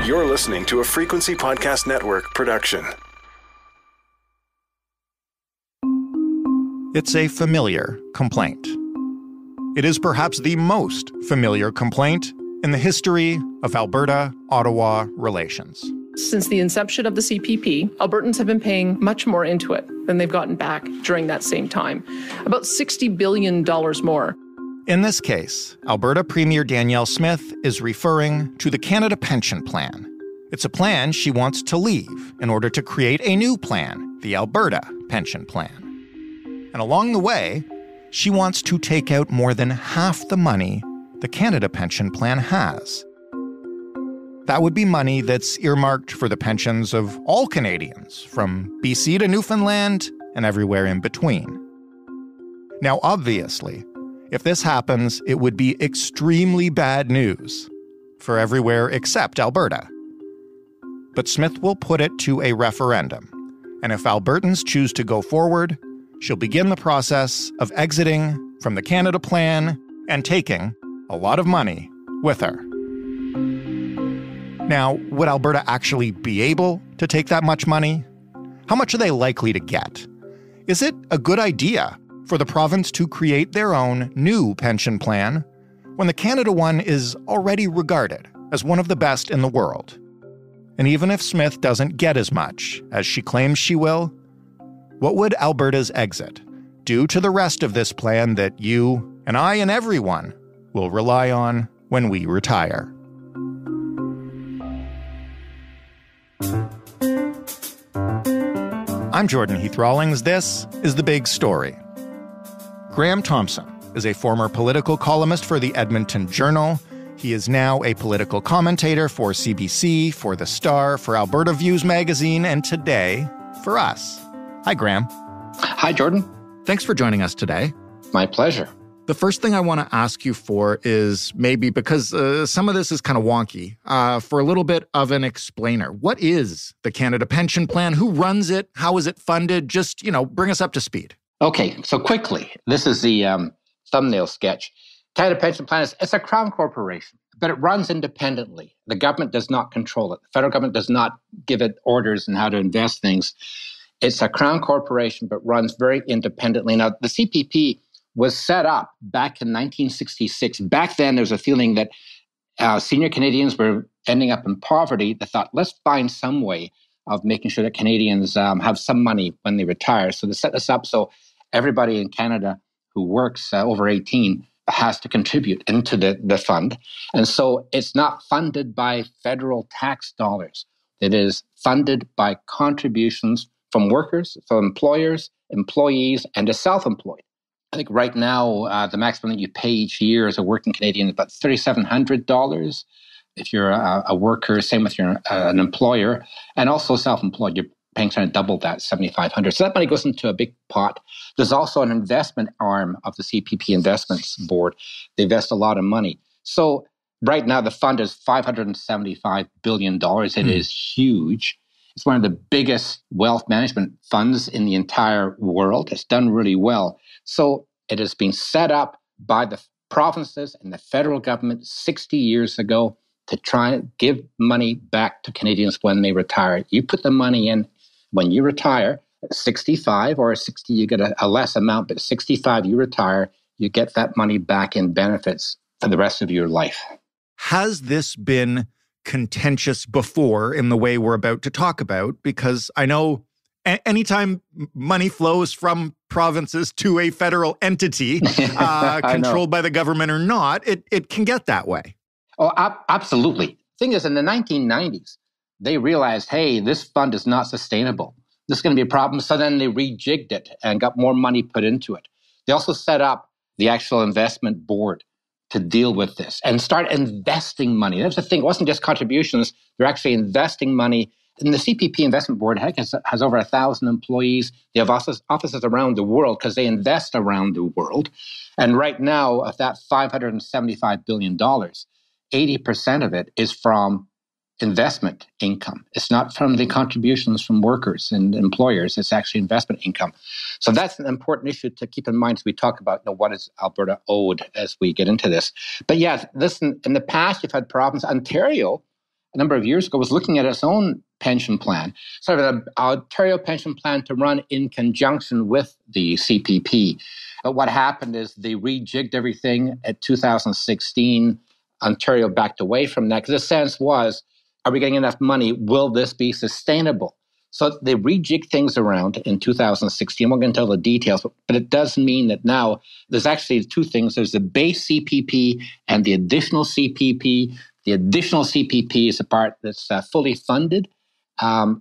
You're listening to a Frequency Podcast Network production. It's a familiar complaint. It is perhaps the most familiar complaint in the history of Alberta-Ottawa relations. Since the inception of the CPP, Albertans have been paying much more into it than they've gotten back during that same time. About $60 billion more. In this case, Alberta Premier Danielle Smith is referring to the Canada Pension Plan. It's a plan she wants to leave in order to create a new plan, the Alberta Pension Plan. And along the way, she wants to take out more than half the money the Canada Pension Plan has. That would be money that's earmarked for the pensions of all Canadians, from BC to Newfoundland and everywhere in between. Now, obviously, if this happens, it would be extremely bad news for everywhere except Alberta. But Smith will put it to a referendum, and if Albertans choose to go forward, she'll begin the process of exiting from the Canada Plan and taking a lot of money with her. Now, would Alberta actually be able to take that much money? How much are they likely to get? Is it a good idea for the province to create their own new pension plan when the Canada one is already regarded as one of the best in the world? And even if Smith doesn't get as much as she claims she will, what would Alberta's exit do to the rest of this plan that you and I and everyone will rely on when we retire? I'm Jordan Heath Rawlings. This is The Big Story. Graham Thomson is a former political columnist for the Edmonton Journal. He is now a political commentator for CBC, for The Star, for Alberta Views magazine, and today for us. Hi, Graham. Hi, Jordan. Thanks for joining us today. My pleasure. The first thing I want to ask you for is maybe, because some of this is kind of wonky, for a little bit of an explainer. What is the Canada Pension Plan? Who runs it? How is it funded? Just, bring us up to speed. Okay, so quickly, this is the thumbnail sketch. Canada Pension Plan it's a Crown corporation, but it runs independently. The government does not control it. The federal government does not give it orders on how to invest things. It's a Crown corporation, but runs very independently. Now, the CPP was set up back in 1966. Back then, there was a feeling that senior Canadians were ending up in poverty. They thought, let's find some way of making sure that Canadians have some money when they retire. So they set this up so everybody in Canada who works over 18 has to contribute into the fund. And so it's not funded by federal tax dollars. It is funded by contributions from workers, from employers, employees, and the self-employed. I think right now, the maximum that you pay each year as a working Canadian is about $3,700. If you're a worker, same with an employer, and also self-employed, you're paying kind of double that, $7,500. So that money goes into a big pot. There's also an investment arm of the CPP Investments Board. They invest a lot of money. So right now, the fund is $575 billion. It is huge. It's one of the biggest wealth management funds in the entire world. It's done really well. So it has been set up by the provinces and the federal government 60 years ago to try and give money back to Canadians when they retire. You put the money in when you retire at 65 or 60, you get a less amount, but 65, you retire, you get that money back in benefits for the rest of your life. Has this been contentious before in the way we're about to talk about? Because I know anytime money flows from provinces to a federal entity, controlled by the government or not, it can get that way. Oh, absolutely. Thing is, in the 1990s, they realized, hey, this fund is not sustainable. This is going to be a problem. So then they rejigged it and got more money put into it. They also set up the actual investment board to deal with this and start investing money. That's the thing. It wasn't just contributions. They're actually investing money. And the CPP Investment Board has over 1,000 employees. They have offices around the world because they invest around the world. And right now, of that $575 billion, 80% of it is from investment income. It's not from the contributions from workers and employers. It's actually investment income. So that's an important issue to keep in mind as we talk about what is Alberta owed as we get into this. But yeah, listen, in the past, you've had problems. Ontario a number of years ago was looking at its own pension plan, sort of an Ontario pension plan to run in conjunction with the CPP. But what happened is they rejigged everything at 2016. Ontario backed away from that because the sense was, are we getting enough money? Will this be sustainable? So they rejigged things around in 2016. We're going to tell the details, but it does mean that now there's actually two things. There's the base CPP and the additional CPP. The additional CPP is the part that's fully funded.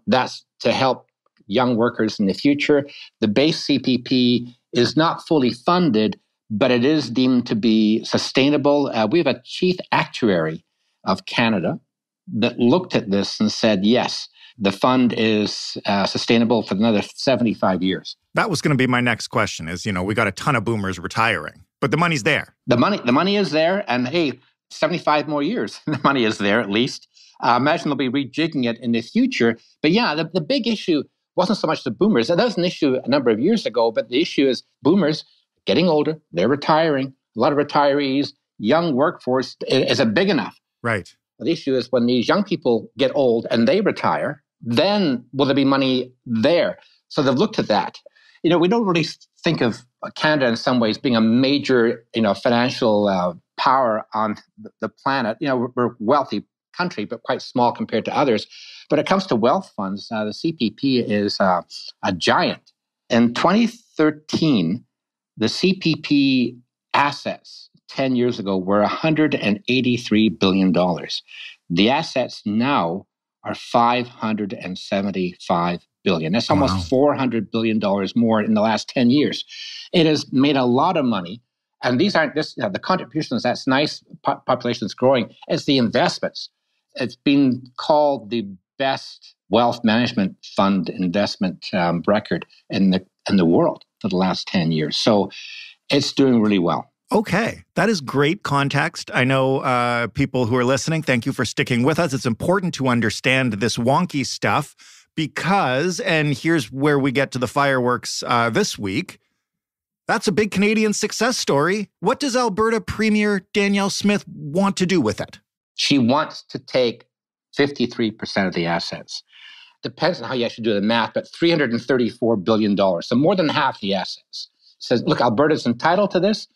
That's to help young workers in the future. The base CPP is not fully funded, but it is deemed to be sustainable. We have a chief actuary of Canada that looked at this and said, yes, the fund is sustainable for another 75 years. That was going to be my next question is, we got a ton of boomers retiring, but the money's there. The money is there. And hey, 75 more years, the money is there at least. Imagine they'll be rejigging it in the future. But yeah, the big issue wasn't so much the boomers. That was an issue a number of years ago, but the issue is boomers getting older, they're retiring, a lot of retirees, young workforce isn't big enough. Right. The issue is when these young people get old and they retire, then will there be money there? So they've looked at that. We don't really think of Canada in some ways being a major, financial power on the planet. We're a wealthy country, but quite small compared to others. But it comes to wealth funds, the CPP is a giant. In 2013, the CPP assets 10 years ago were $183 billion. The assets now are $575 billion. That's almost $400 billion more in the last 10 years. It has made a lot of money. And these aren't just the contributions, that's nice, population is growing. It's the investments. It's been called the best wealth management fund investment record in the world for the last 10 years. So it's doing really well. Okay, that is great context. I know people who are listening, thank you for sticking with us. It's important to understand this wonky stuff because, and here's where we get to the fireworks this week, that's a big Canadian success story. What does Alberta Premier Danielle Smith want to do with it? She wants to take 53% of the assets. Depends on how you actually do the math, but $334 billion, so more than half the assets. Says, look, Alberta's entitled to this.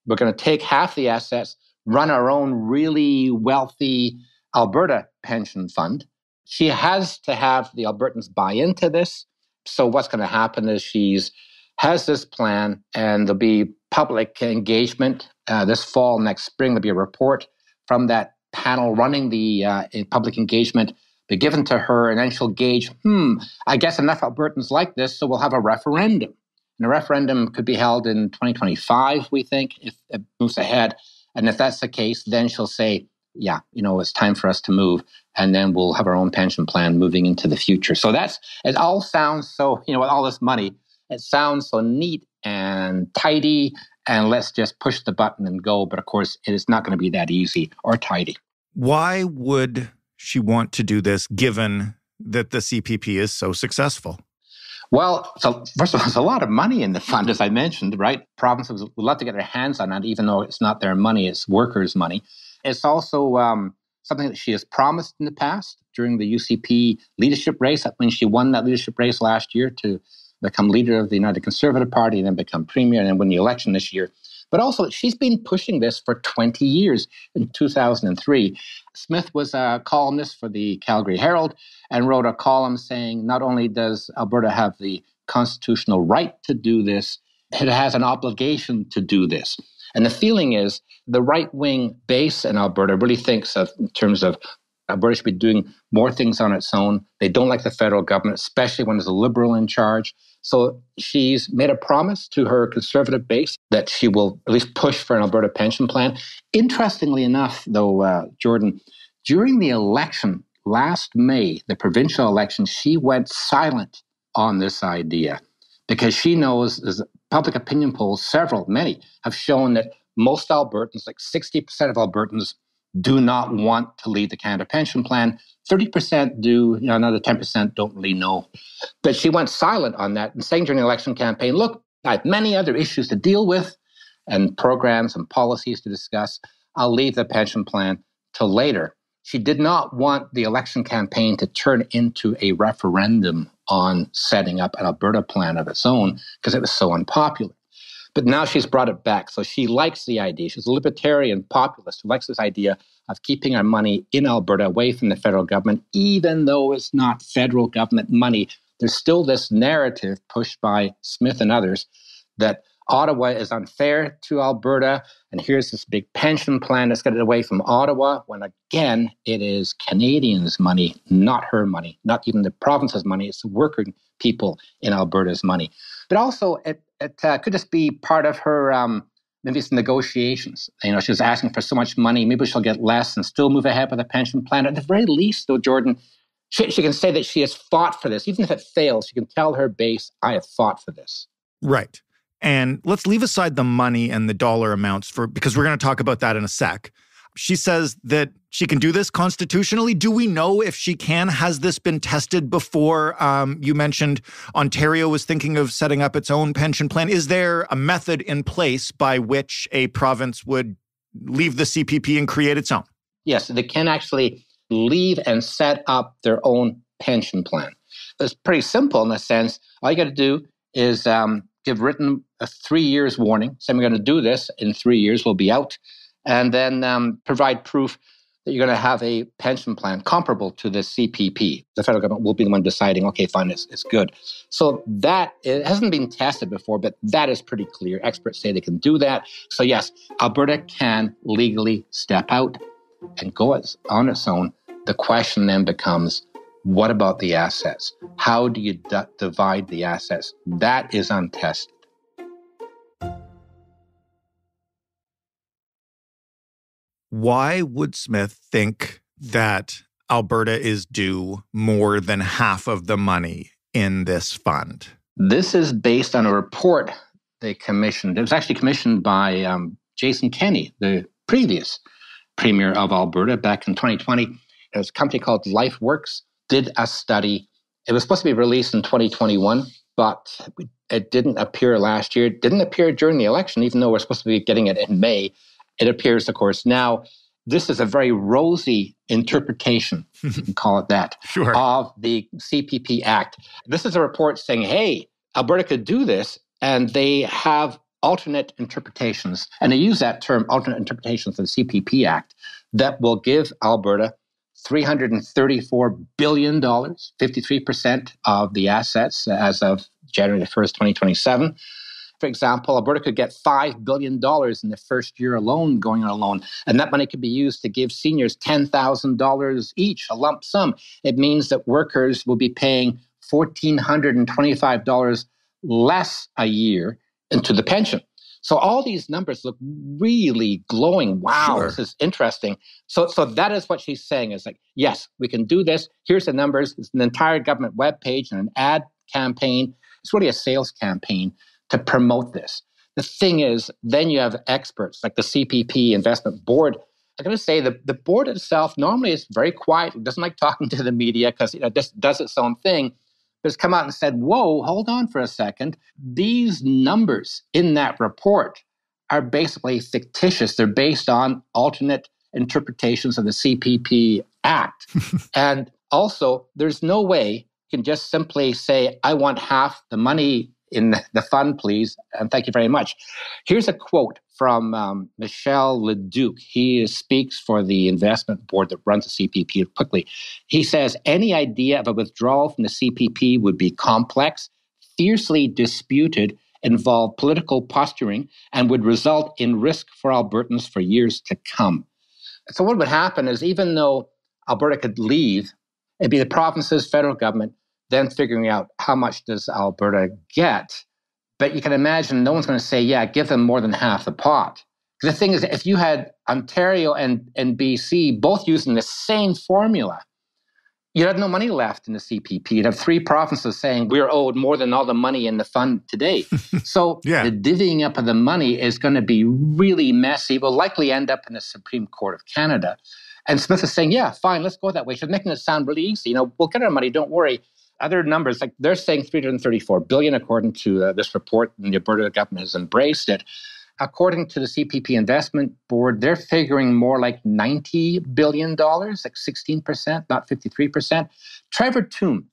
We're going to take half the assets, run our own really wealthy Alberta pension fund. She has to have the Albertans buy into this. So what's going to happen is she has this plan, and there'll be public engagement this fall, next spring. There'll be a report from that panel running the public engagement, be given to her, and then she'll gauge, I guess enough Albertans like this, so we'll have a referendum. And a referendum could be held in 2025, we think, if it moves ahead. And if that's the case, then she'll say, yeah, it's time for us to move. And then we'll have our own pension plan moving into the future. So it all sounds so, with all this money, it sounds so neat and tidy. And let's just push the button and go. But of course, it is not going to be that easy or tidy. Why would she want to do this given that the CPP is so successful? Well, so first of all, there's a lot of money in the fund, as I mentioned, right? Provinces would love to get their hands on that, even though it's not their money, it's workers' money. It's also something that she has promised in the past during the UCP leadership race, when she won that leadership race last year to become leader of the United Conservative Party and then become premier and then win the election this year. But also, she's been pushing this for 20 years. In 2003, Smith was a columnist for the Calgary Herald and wrote a column saying not only does Alberta have the constitutional right to do this, it has an obligation to do this. And the feeling is the right-wing base in Alberta really thinks of, in terms of Alberta should be doing more things on its own. They don't like the federal government, especially when there's a Liberal in charge. So she's made a promise to her Conservative base that she will at least push for an Alberta pension plan. Interestingly enough, though, Jordan, during the election last May, the provincial election, she went silent on this idea because she knows there's public opinion polls, many, have shown that most Albertans, like 60% of Albertans, do not want to leave the Canada Pension Plan. 30% do, another 10% don't really know. But she went silent on that and saying during the election campaign, look, I have many other issues to deal with and programs and policies to discuss. I'll leave the pension plan till later. she did not want the election campaign to turn into a referendum on setting up an Alberta plan of its own because it was so unpopular. But now she's brought it back. So she likes the idea. She's a libertarian populist who likes this idea of keeping our money in Alberta away from the federal government, even though it's not federal government money. There's still this narrative pushed by Smith and others that Ottawa is unfair to Alberta, and here's this big pension plan that's got it away from Ottawa, when again, it is Canadians' money, not her money, not even the province's money. It's the working people in Alberta's money. But also, it could just be part of her, maybe it's negotiations. She's asking for so much money, maybe she'll get less and still move ahead with a pension plan. At the very least, though, Jordan, she can say that she has fought for this. Even if it fails, she can tell her base, I have fought for this. Right. And let's leave aside the money and the dollar amounts because we're going to talk about that in a sec. She says that she can do this constitutionally. Do we know if she can? Has this been tested before? You mentioned Ontario was thinking of setting up its own pension plan. Is there a method in place by which a province would leave the CPP and create its own? Yes, they can actually leave and set up their own pension plan. It's pretty simple in the sense, all you got to do is give written a 3 years warning. Saying we're going to do this in 3 years, we'll be out. And then provide proof that you're going to have a pension plan comparable to the CPP. The federal government will be the one deciding, okay, fine, it's good. So that, it hasn't been tested before, but that is pretty clear. Experts say they can do that. So yes, Alberta can legally step out and go on its own. The question then becomes, what about the assets? How do you divide the assets? That is untested. Why would Smith think that Alberta is due more than half of the money in this fund? This is based on a report they commissioned. It was actually commissioned by Jason Kenney, the previous premier of Alberta back in 2020. It was a company called LifeWorks. Did a study. It was supposed to be released in 2021, but it didn't appear last year. It didn't appear during the election, even though we're supposed to be getting it in May. It appears, of course, now. This is a very rosy interpretation, if you can call it that, sure, of the CPP Act. This is a report saying, hey, Alberta could do this, and they have alternate interpretations. And they use that term, alternate interpretations of the CPP Act, that will give Alberta $334 billion, 53% of the assets as of January the 1st, 2027. For example, Alberta could get $5 billion in the first year alone going on a loan, and that money could be used to give seniors $10,000 each, a lump sum. It means that workers will be paying $1,425 less a year into the pension. So all these numbers look really glowing. Wow, sure. This is interesting. So that is what she's saying is like, yes, we can do this. Here's the numbers. It's an entire government webpage and an ad campaign. It's really a sales campaign to promote this. The thing is, then you have experts like the CPP Investment Board. I'm going to say the board itself normally is very quiet. It doesn't like talking to the media because it just does its own thing. But it's come out and said, whoa, hold on for a second. These numbers in that report are basically fictitious. They're based on alternate interpretations of the CPP Act. And also, there's no way you can just simply say, I want half the money in the fund, please, and thank you very much. Here's a quote from Michel Leduc. He speaks for the investment board that runs the CPP quickly. He says, any idea of a withdrawal from the CPP would be complex, fiercely disputed, involve political posturing, and would result in risk for Albertans for years to come. So what would happen is even though Alberta could leave, it'd be the province's federal government then figuring out how much does Alberta get. But you can imagine no one's going to say, yeah, give them more than half the pot. The thing is, if you had Ontario and BC both using the same formula, you'd have no money left in the CPP. You'd have three provinces saying, we're owed more than all the money in the fund today. So the divvying up of the money is going to be really messy. It will likely end up in the Supreme Court of Canada. And Smith is saying, yeah, fine, let's go that way. She's making it sound really easy. We'll get our money, don't worry. Other numbers, like they're saying $334 billion according to this report, and the Alberta government has embraced it. According to the CPP Investment Board, they're figuring more like $90 billion, like 16%, not 53%. Trevor Tombe,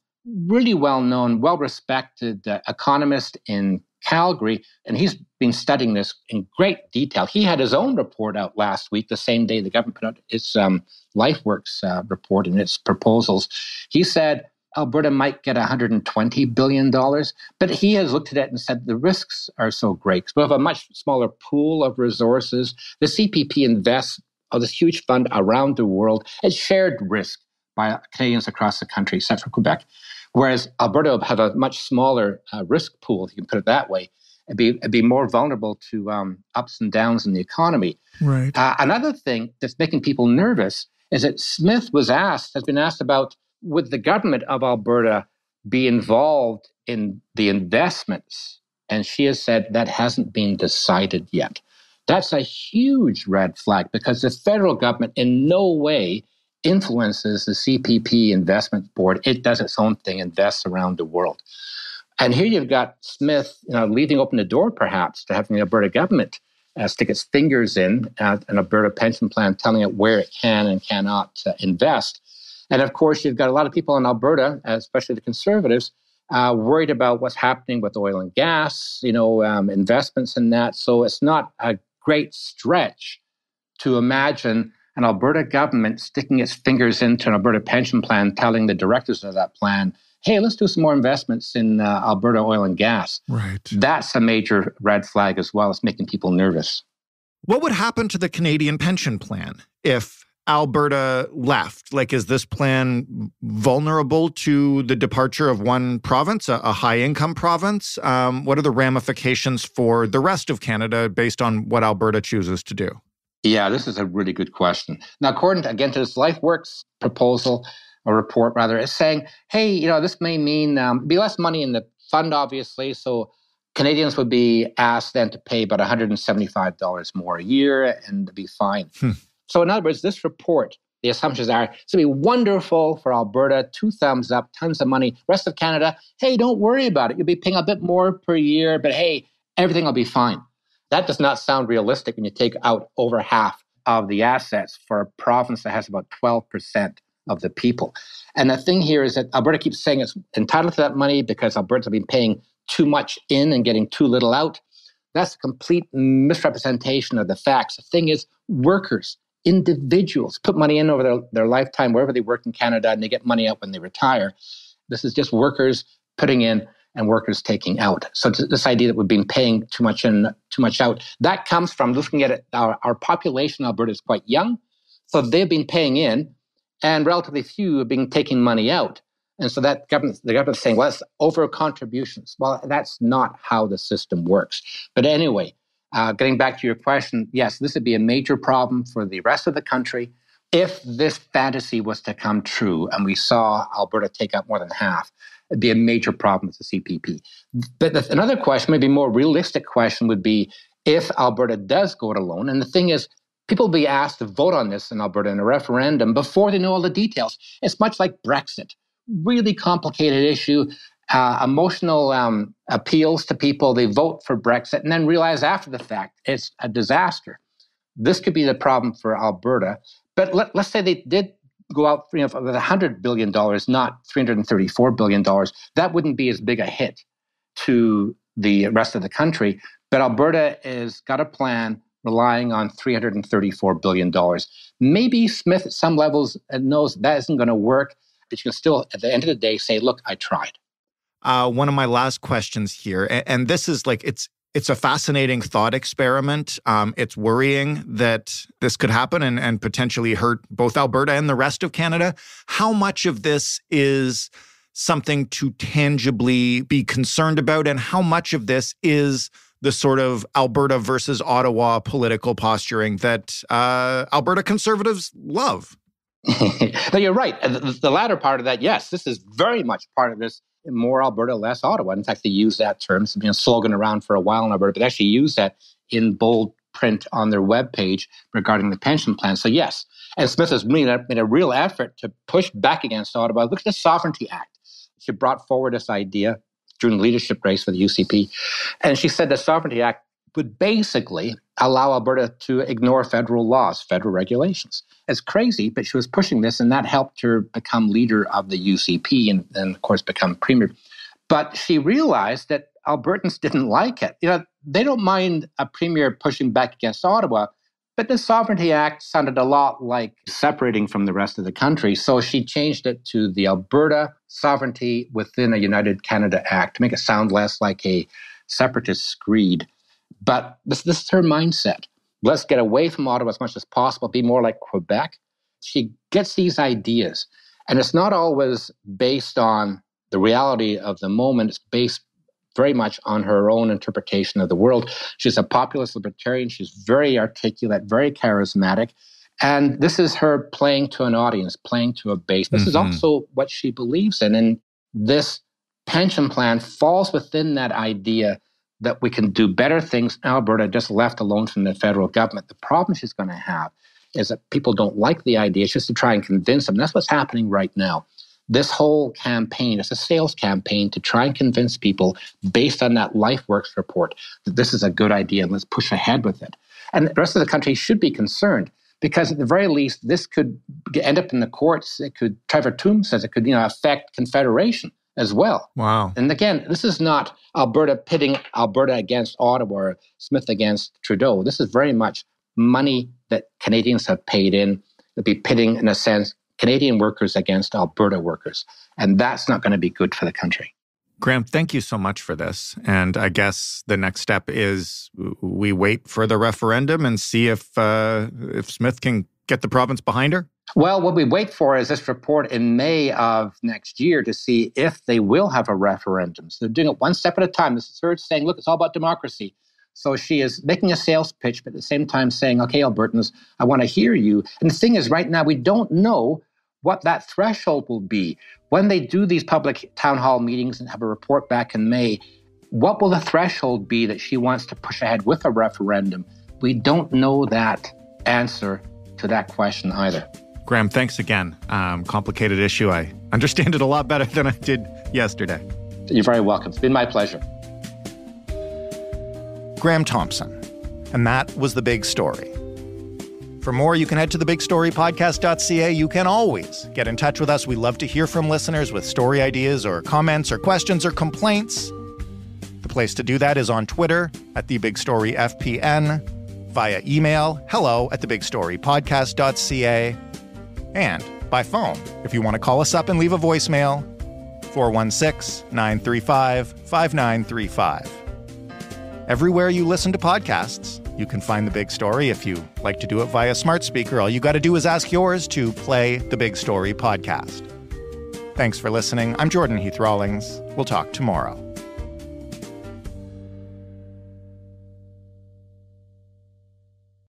really well-known, well-respected economist in Calgary, and he's been studying this in great detail. He had his own report out last week, the same day the government put out its LifeWorks report and its proposals. He said Alberta might get $120 billion, but he has looked at it and said the risks are so great. We have a much smaller pool of resources. The CPP invests this huge fund around the world. It's shared risk by Canadians across the country, except for Quebec. Whereas Alberta will have a much smaller risk pool, if you can put it that way. It'd be more vulnerable to ups and downs in the economy. Right. Another thing that's making people nervous is that Smith has been asked about, would the government of Alberta be involved in the investments? And she has said that hasn't been decided yet. That's a huge red flag because the federal government in no way influences the CPP Investment Board. It does its own thing, invests around the world. And here you've got Smith, leaving open the door perhaps to having the Alberta government stick its fingers in an Alberta Pension Plan, telling it where it can and cannot invest. And of course, you've got a lot of people in Alberta, especially the Conservatives, worried about what's happening with oil and gas, investments in that. So it's not a great stretch to imagine an Alberta government sticking its fingers into an Alberta pension plan, telling the directors of that plan, hey, let's do some more investments in Alberta oil and gas. Right. That's a major red flag as well. It's making people nervous. What would happen to the Canadian pension plan if Alberta left? Like, is this plan vulnerable to the departure of one province, a high-income province? What are the ramifications for the rest of Canada based on what Alberta chooses to do? Yeah, this is a really good question. Now, according to this LifeWorks proposal, or report rather, it's saying, hey, this may mean be less money in the fund, obviously. So Canadians would be asked then to pay about $175 more a year and to be fine. So in other words, this report, the assumptions are it's going to be wonderful for Alberta, 2 thumbs up, tons of money. Rest of Canada, hey, don't worry about it. You'll be paying a bit more per year, but hey, everything will be fine. That does not sound realistic when you take out over half of the assets for a province that has about 12% of the people. And the thing here is that Alberta keeps saying it's entitled to that money because Alberta's been paying too much in and getting too little out. That's a complete misrepresentation of the facts. The thing is, workers, individuals put money in over their lifetime wherever they work in Canada, and they get money out when they retire. This is just workers putting in and workers taking out. So this idea that we've been paying too much in, too much out, that comes from looking at it. Our population in Alberta is quite young. So they've been paying in, and relatively few have been taking money out. And so the government's saying, well, it's over contributions. Well, that's not how the system works. But anyway, getting back to your question, yes, this would be a major problem for the rest of the country. If this fantasy was to come true and we saw Alberta take up more than half, it'd be a major problem with the CPP. But another question, maybe more realistic question, would be if Alberta does go it alone. And the thing is, people will be asked to vote on this in Alberta in a referendum before they know all the details. It's much like Brexit. Really complicated issue, emotional appeals to people. They vote for Brexit and then realize after the fact it's a disaster. This could be the problem for Alberta. But let's say they did go out with $100 billion, not $334 billion. That wouldn't be as big a hit to the rest of the country. But Alberta has got a plan relying on $334 billion. Maybe Smith at some levels knows that isn't going to work, but you can still, at the end of the day, say, look, I tried. One of my last questions here, and this is like, it's a fascinating thought experiment. It's worrying that this could happen and potentially hurt both Alberta and the rest of Canada. How much of this is something to tangibly be concerned about, and how much of this is the sort of Alberta versus Ottawa political posturing that Alberta Conservatives love? No, you're right. The latter part of that, yes, this is very much part of this more Alberta, less Ottawa. In fact, they use that term. It's been a slogan around for a while in Alberta, but they actually use that in bold print on their webpage regarding the pension plan. So yes, and Smith has made a real effort to push back against Ottawa. Look at the Sovereignty Act. She brought forward this idea during the leadership race for the UCP. And she said the Sovereignty Act would basically allow Alberta to ignore federal laws, federal regulations. It's crazy, but she was pushing this, and that helped her become leader of the UCP and of course, become premier. But she realized that Albertans didn't like it. They don't mind a premier pushing back against Ottawa, but the Sovereignty Act sounded a lot like separating from the rest of the country. So she changed it to the Alberta Sovereignty within a United Canada Act to make it sound less like a separatist screed. But this is her mindset. Let's get away from Ottawa as much as possible, be more like Quebec. She gets these ideas, and it's not always based on the reality of the moment. It's based very much on her own interpretation of the world. She's a populist libertarian. She's very articulate, very charismatic. And this is her playing to an audience, playing to a base. This is also what she believes in. And this pension plan falls within that idea that we can do better things in Alberta just left alone from the federal government. The problem she's going to have is that people don't like the idea. It's just to try and convince them. That's what's happening right now. This whole campaign is a sales campaign to try and convince people based on that LifeWorks report that this is a good idea and let's push ahead with it. And the rest of the country should be concerned because at the very least, this could end up in the courts. It could, Trevor Tombe says it could, affect Confederation as well. Wow. And again, this is not Alberta pitting Alberta against Ottawa or Smith against Trudeau. This is very much money that Canadians have paid in. They'll be pitting, in a sense, Canadian workers against Alberta workers. And that's not going to be good for the country. Graham, thank you so much for this. And I guess the next step is we wait for the referendum and see if Smith can get the province behind her? Well, what we wait for is this report in May of next year to see if they will have a referendum. So they're doing it one step at a time. This is her saying, look, it's all about democracy. So she is making a sales pitch, but at the same time saying, okay, Albertans, I want to hear you. And the thing is, right now, we don't know what that threshold will be. When they do these public town hall meetings and have a report back in May, what will the threshold be that she wants to push ahead with a referendum? We don't know that answer to that question either. Graham, thanks again. Complicated issue. I understand it a lot better than I did yesterday. You're very welcome. It's been my pleasure. Graham Thomson. And that was The Big Story. For more, you can head to thebigstorypodcast.ca. You can always get in touch with us. We love to hear from listeners with story ideas or comments or questions or complaints. The place to do that is on Twitter at TheBigStoryFPN, via email, hello@thebigstorypodcast.ca, and by phone if you want to call us up and leave a voicemail, 416-935-5935. Everywhere you listen to podcasts, you can find The Big Story. If you like to do it via smart speaker, all you got to do is ask yours to play The Big Story podcast. Thanks for listening. I'm Jordan Heath Rawlings. We'll talk tomorrow.